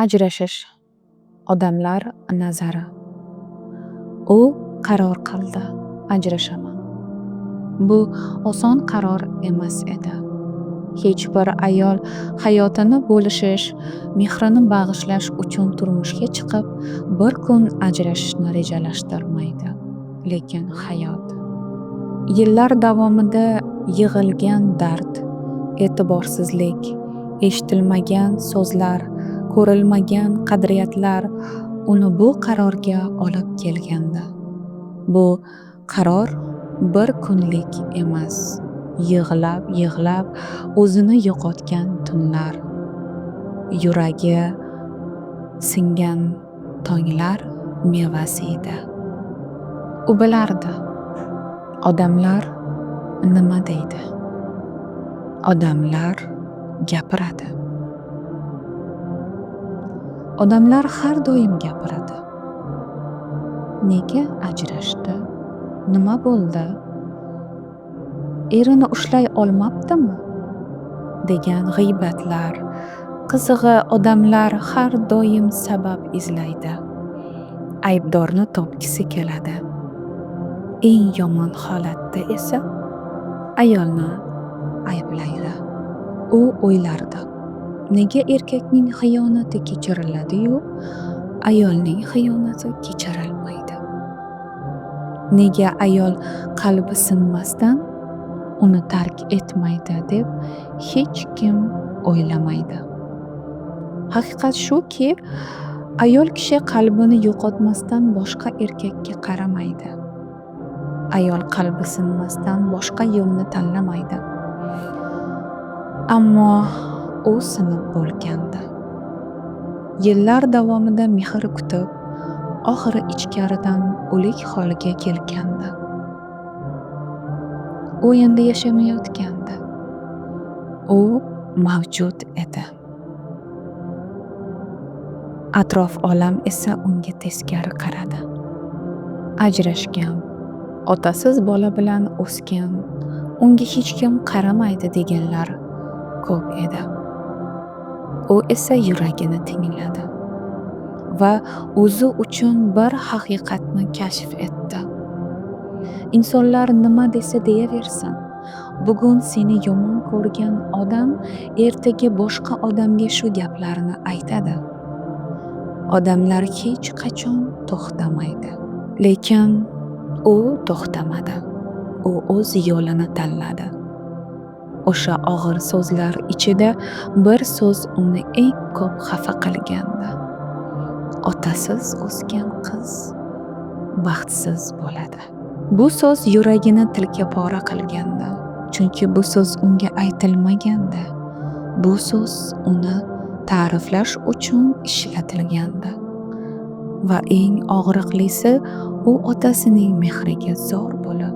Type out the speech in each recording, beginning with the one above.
Ajrashish. Odamlar nazari. U qaror qildi, ajrashaman. Bu oson qaror emas edi. Hech bir ayol hayotini bo'lishish, mehrini bag'ishlash uchun turmushga chiqib, bir kun ajrashishni rejalashtirmaydi. Lekin hayot yillar davomida yig'ilgan dard, e'tiborsizlik, eshitilmagan so'zlar, ko'rilmagan qadriyatlar uni bu qarorga olib kelgandi. Bu qaror bir kunlik emas, yig'lab o'zini yo'qotgan tunlar, yuragi singan tonglar mevasi edi. U bilardi, odamlar nima deydi. Odamlar gapiradi. Odamlar har doim gapiradi. Nega ajrashdi? Nima bo'ldi? Erini ushlay olmabdimi? Degan g'iybatlar. Qizig'i, odamlar har doim sabab izlaydi. Aybdorni topgisi keladi. Eng yomon holatda esa ayolni ayblaydi. U o'ylardi, nega erkakning xiyonati kechiriladi-yu, ayolning xiyonati kechirilmaydi? Nega ayol qalbi sinmasdan uni tark etmaydi deb hech kim o'ylamaydi. Haqiqat shuki, ayol kishi qalbini yo'qotmasdan boshqa erkakka qaramaydi. Ayol qalbi sinmasdan boshqa yo'lni tanlamaydi. Ammo u sinib bo'lgandi. Yillar davomida mehr kutib, oxiri ichkaridan o'lik holga kelgandi. U endi yashamayotgandi. U mavjud edi. Atrof olam esa unga teskari qaradi. Ajrashgan, otasiz bola bilan o'sgan, unga hech kim qaramaydi deganlar ko'p edi. U esa yuragini tingladi va o'zi uchun bir haqiqatni kashf etdi. Insonlar nima desa deyaversin, bugun seni yomon ko'rgan odam ertaga boshqa odamga shu gaplarni aytadi. Odamlar hech qachon to'xtamaydi. Lekin u to'xtamadi. U o'z yo'lini tanladi. O'sha og'ir so'zlar ichida bir so'z uni eng ko'p xafa qilgandi. Otasiz o'sgan qiz baxtsiz bo'ladi. Bu so'z yuragini tilka pora qilgandi. Chunki bu so'z unga aytilmagandi. Bu so'z uni ta'riflash uchun ishlatilgandi. Va eng og'riqlisi, u otasining mehriga zor bo'lib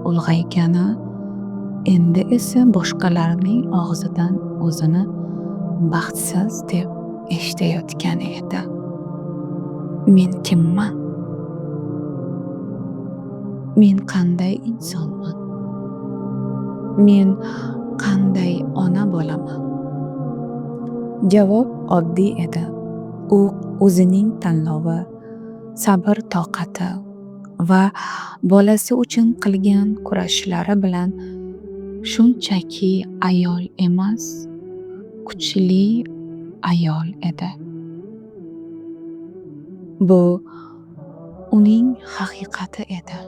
ulg'aygani, endi esa boshqalarning og'zidan o'zini baxtsiz deb eshitayotgan edi. Men kimman? Men qanday insonman? Men qanday ona bo'laman? Javob oddiy edi. U o'zining tanlovi, sabr toqati va bolasi uchun qilgan kurashlari bilan shunchaki ayol emas, kuchli ayol edi. Bu uning haqiqati edi.